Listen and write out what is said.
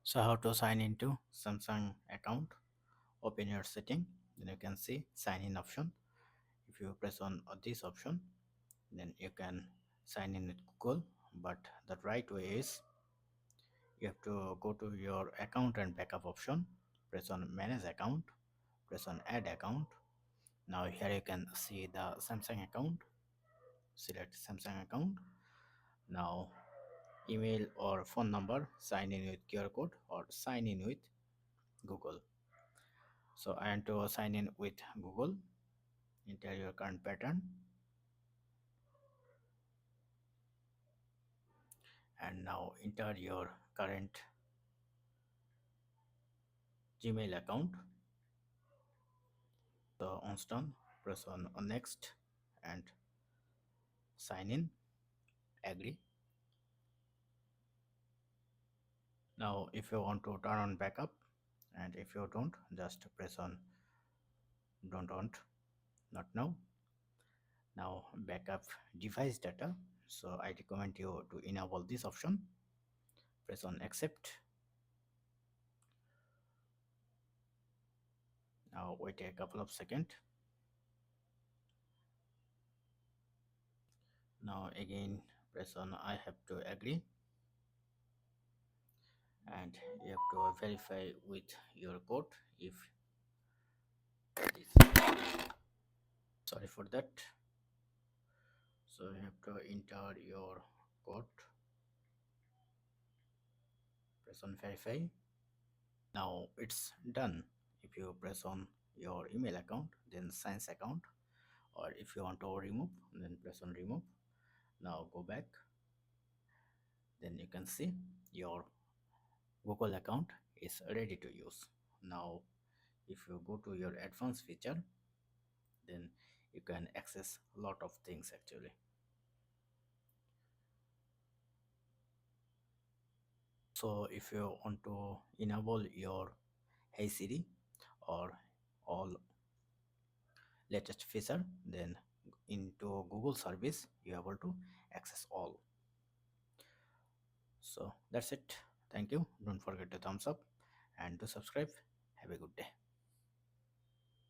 So how to sign into Samsung account? Open your setting, then you can see sign in option. If you press on this option, then you can sign in with Google. But the right way is you have to go to your account and backup option, press on manage account, press on add account. Now here you can see the Samsung account. Select Samsung account. Now email or phone number, sign in with QR code or sign in with Google. So I want to sign in with Google. Enter your current pattern and now enter your current Gmail account. So once done, press on next and sign in, agree. Now if you want to turn on backup, and if you don't, just press on don't want, not now. Now backup device data, so I recommend you to enable this option. Press on accept. Now wait a couple of seconds. Now again press on I have to agree, and you have to verify with your code if this, sorry for that. So you have to enter your code, press on verify. Now it's done. If you press on your email account, then science account, or if you want to remove, then press on remove. Now go back, then you can see your Google account is ready to use. Now if you go to your advanced feature, then you can access a lot of things actually. So if you want to enable your Hey Siri or all latest feature, then into Google service you are able to access all. So that's it. Thank you. Don't forget to thumbs up and to subscribe. Have a good day.